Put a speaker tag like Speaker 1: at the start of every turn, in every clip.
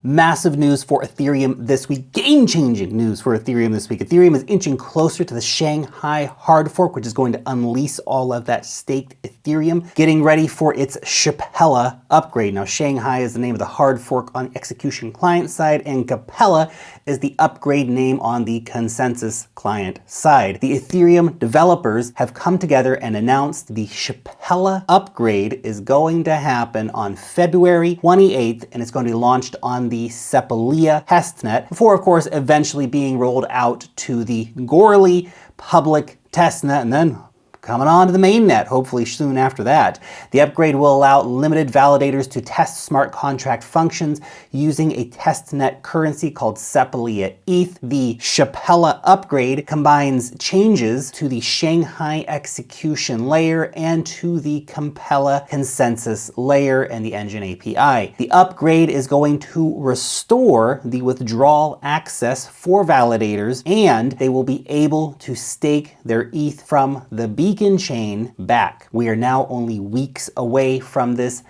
Speaker 1: Massive news for Ethereum this week, game-changing news for Ethereum this week. Ethereum is inching closer to the Shanghai hard fork, which is going to unleash all of that staked Ethereum, getting ready for its Capella upgrade. Now, Shanghai is the name of the hard fork on execution client side, and Capella is the upgrade name on the consensus client side. The Ethereum developers have come together and announced the Capella upgrade is going to happen on February 28th, and it's going to be launched on the Capella testnet before, of course, eventually being rolled out to the Goerli public testnet and then coming on to the mainnet, hopefully soon after that. The upgrade will allow limited validators to test smart contract functions using a testnet currency called Capella ETH. The Capella upgrade combines changes to the Shanghai execution layer and to the Capella consensus layer and the engine API. The upgrade is going to restore the withdrawal access for validators, and they will be able to stake their ETH from the beacon chain back. We are now only weeks away from this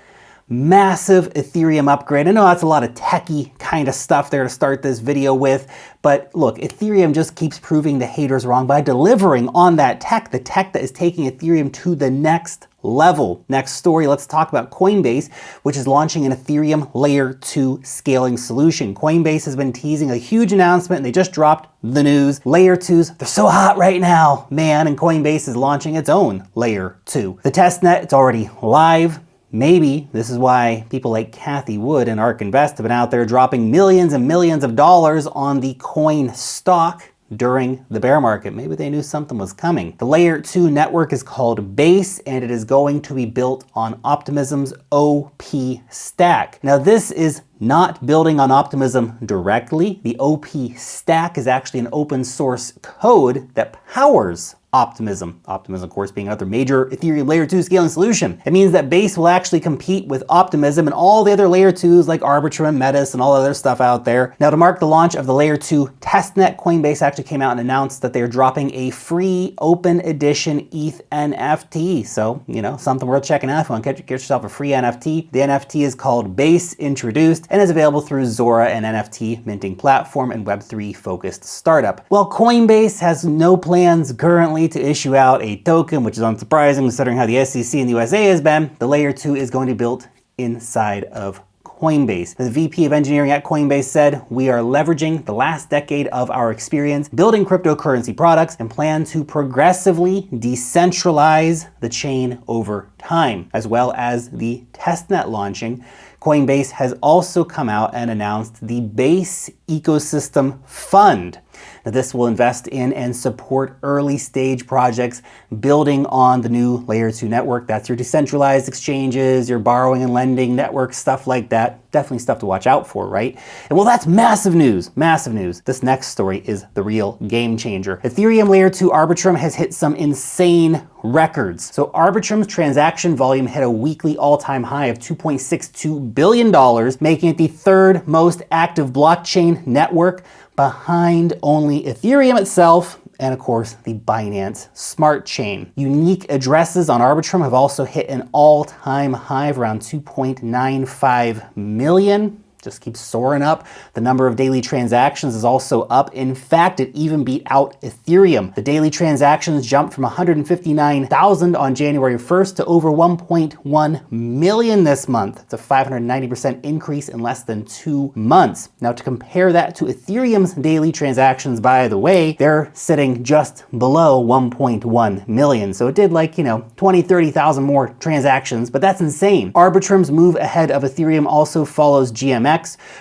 Speaker 1: massive Ethereum upgrade. I know that's a lot of techie kind of stuff there to start this video with, but look, Ethereum just keeps proving the haters wrong by delivering on that tech, the tech that is taking Ethereum to the next level. Next story, let's talk about Coinbase, which is launching an Ethereum Layer 2 scaling solution. Coinbase has been teasing a huge announcement, and they just dropped the news. Layer 2s, they're so hot right now, man, and Coinbase is launching its own Layer 2. The testnet, it's already live. Maybe this is why people like Cathie Wood and ARK Invest have been out there dropping millions and millions of dollars on the coin stock during the bear market. Maybe they knew something was coming. The Layer 2 network is called Base, and it is going to be built on Optimism's OP stack. Now, this is not building on Optimism directly. The OP stack is actually an open source code that powers Optimism. Optimism, of course, being another major Ethereum Layer 2 scaling solution. It means that Base will actually compete with Optimism and all the other Layer 2s like Arbitrum, Metis, and all other stuff out there. Now, to mark the launch of the Layer 2 testnet, Coinbase actually came out and announced that they're dropping a free open edition ETH NFT. So, you know, something worth checking out if you want to get yourself a free NFT. The NFT is called Base Introduced and is available through Zora, an NFT minting platform and Web3 focused startup. Well, Coinbase has no plans currently to issue out a token, which is unsurprising considering how the SEC in the USA has been. The Layer 2 is going to be built inside of Coinbase. The VP of engineering at Coinbase said, "We are leveraging the last decade of our experience building cryptocurrency products and plan to progressively decentralize the chain over time." As well as the testnet launching, Coinbase has also come out and announced the Base Ecosystem Fund. Now, this will invest in and support early stage projects building on the new Layer 2 network. That's your decentralized exchanges, your borrowing and lending network, stuff like that. Definitely stuff to watch out for, right? And well, that's massive news, massive news. This next story is the real game changer. Ethereum Layer 2 Arbitrum has hit some insane records. So Arbitrum's transaction volume hit a weekly all-time high of $2.62 billion, making it the third most active blockchain network behind only Ethereum itself and, of course, the BINANCE smart chain. Unique addresses on Arbitrum have also hit an all-time high of around 2.95 million. Just keeps soaring up. The number of daily transactions is also up. In fact, it even beat out Ethereum. The daily transactions jumped from 159,000 on January 1st to over 1.1 million this month. It's a 590% increase in less than 2 months. Now, to compare that to Ethereum's daily transactions, by the way, they're sitting just below 1.1 million. So it did 20, 30,000 more transactions, but that's insane. Arbitrum's move ahead of Ethereum also follows GMX,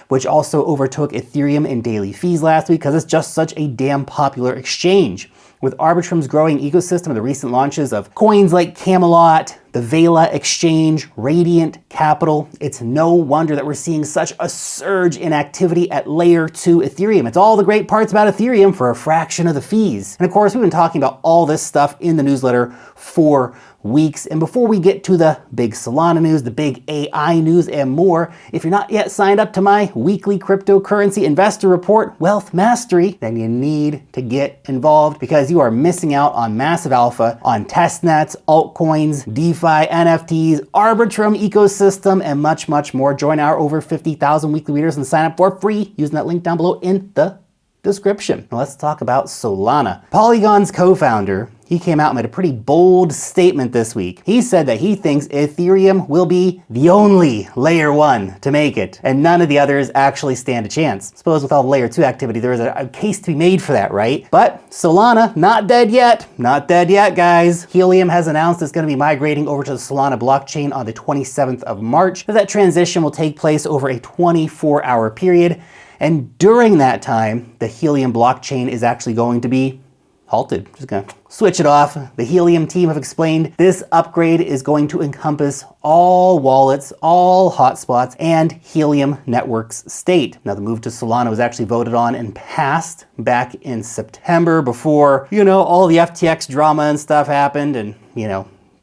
Speaker 1: which also overtook Ethereum in daily fees last week because it's just such a damn popular exchange. With Arbitrum's growing ecosystem, the recent launches of coins like Camelot, the Vela Exchange, Radiant Capital, it's no wonder that we're seeing such a surge in activity at Layer 2 Ethereum. It's all the great parts about Ethereum for a fraction of the fees. And of course, we've been talking about all this stuff in the newsletter for weeks. And before we get to the big Solana news, the big AI news, and more, if you're not yet signed up to my weekly cryptocurrency investor report, Wealth Mastery, then you need to get involved because you are missing out on massive alpha on testnets, altcoins, DeFi, DeFi, NFTs, Arbitrum ecosystem, and much, much more. Join our over 50,000 weekly readers and sign up for free using that link down below in the description. Now let's talk about Solana. Polygon's co-founder, he came out and made a pretty bold statement this week. He said that he thinks Ethereum will be the only layer 1 to make it, and none of the others actually stand a chance. I suppose with all the layer 2 activity, there is a case to be made for that, right? But Solana, not dead yet. Not dead yet, guys. Helium has announced it's going to be migrating over to the Solana blockchain on the 27th of March. That transition will take place over a 24-hour period. And during that time, the Helium blockchain is actually going to be halted. Just gonna switch it off. The Helium team have explained this upgrade is going to encompass all wallets, all hotspots, and Helium network's state. Now, the move to Solana was actually voted on and passed back in September before, all the FTX drama and stuff happened, and,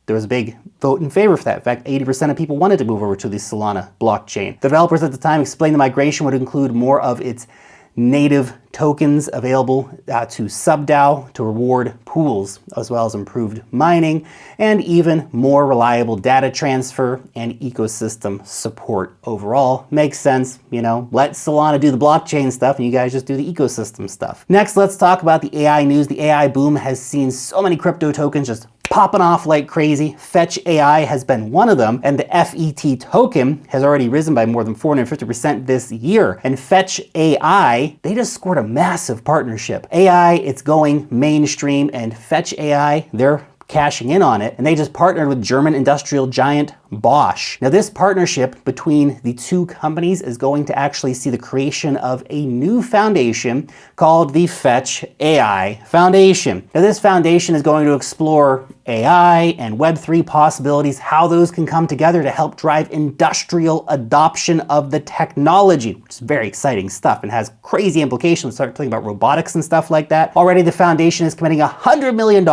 Speaker 1: there was a big vote in favor for that. In fact, 80% of people wanted to move over to the Solana blockchain. The developers at the time explained the migration would include more of its native tokens available to SubDAO to reward pools, as well as improved mining and even more reliable data transfer and ecosystem support. Overall, makes sense, let Solana do the blockchain stuff and you guys just do the ecosystem stuff. Next, let's talk about the AI news. The AI boom has seen so many crypto tokens just popping off like crazy. Fetch AI has been one of them, and the FET token has already risen by more than 450% this year. And Fetch AI, they just scored a massive partnership. AI, it's going mainstream, and Fetch AI, they're cashing in on it, and they just partnered with German industrial giant Bosch. Now, this partnership between the two companies is going to actually see the creation of a new foundation called the Fetch AI Foundation. Now, this foundation is going to explore AI and Web3 possibilities, how those can come together to help drive industrial adoption of the technology, which is very exciting stuff and has crazy implications. Start thinking about robotics and stuff like that. Already, the foundation is committing $100 million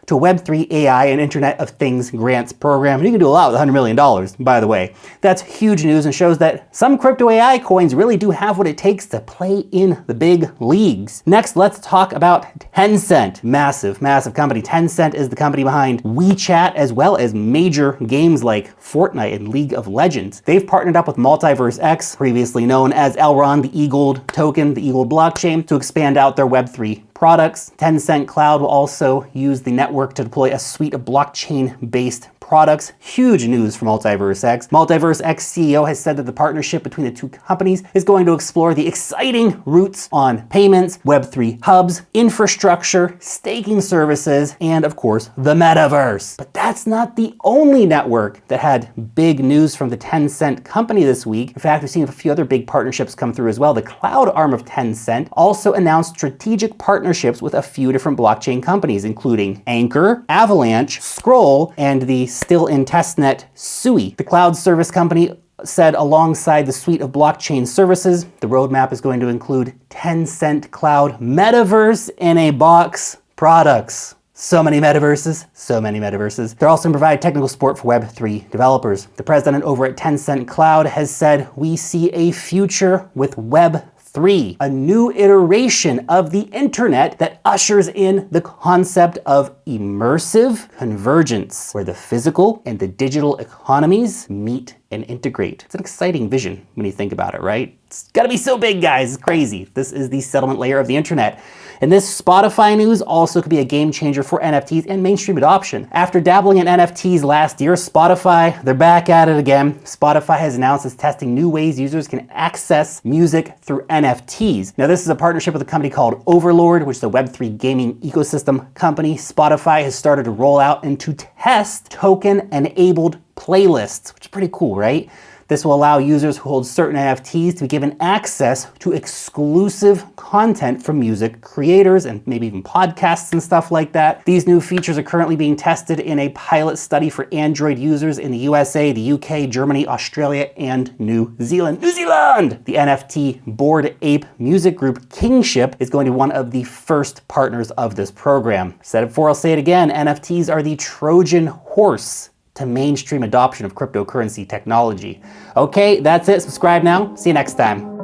Speaker 1: to Web3 AI and Internet of Things grants program. And you can do a lot with $100 million, by the way. That's huge news and shows that some crypto AI coins really do have what it takes to play in the big leagues. Next, let's talk about Tencent. Massive, massive company. Tencent is the company behind WeChat, as well as major games like Fortnite and League of Legends. They've partnered up with Multiverse X, previously known as Elrond, the EGLD token, the EGLD blockchain, to expand out their Web3 products. Tencent Cloud will also use the network to deploy a suite of blockchain-based products. Huge news from Multiverse X. Multiverse X CEO has said that the partnership between the two companies is going to explore the exciting routes on payments, Web3 hubs, infrastructure, staking services, and of course, the metaverse. But that's not the only network that had big news from the Tencent company this week. In fact, we've seen a few other big partnerships come through as well. The cloud arm of Tencent also announced strategic partnerships with a few different blockchain companies, including Anchor, Avalanche, Scroll, and the still in testnet Sui. The cloud service company said alongside the suite of blockchain services, the roadmap is going to include Tencent Cloud Metaverse in a Box products. So many metaverses, so many metaverses. They're also going to provide technical support for Web3 developers. The president over at Tencent Cloud has said, "We see a future with Web3, a new iteration of the internet that ushers in the concept of immersive convergence, where the physical and the digital economies meet and integrate." It's an exciting vision when you think about it, right? It's gotta be so big, guys. It's crazy. This is the settlement layer of the internet. And this Spotify news also could be a game changer for NFTs and mainstream adoption. After dabbling in NFTs last year, Spotify, they're back at it again. Spotify has announced it's testing new ways users can access music through NFTs. Now, this is a partnership with a company called Overlord, which is a Web3 gaming ecosystem company. Spotify has started to roll out and to test token-enabled playlists, which is pretty cool, right? This will allow users who hold certain NFTs to be given access to exclusive content from music creators and maybe even podcasts and stuff like that. These new features are currently being tested in a pilot study for Android users in the USA, the UK, Germany, Australia, and New Zealand. New Zealand! The NFT Bored Ape music group Kingship is going to be one of the first partners of this program. Said it before, I'll say it again, NFTs are the Trojan horse to mainstream adoption of cryptocurrency technology. Okay, that's it. Subscribe now. See you next time.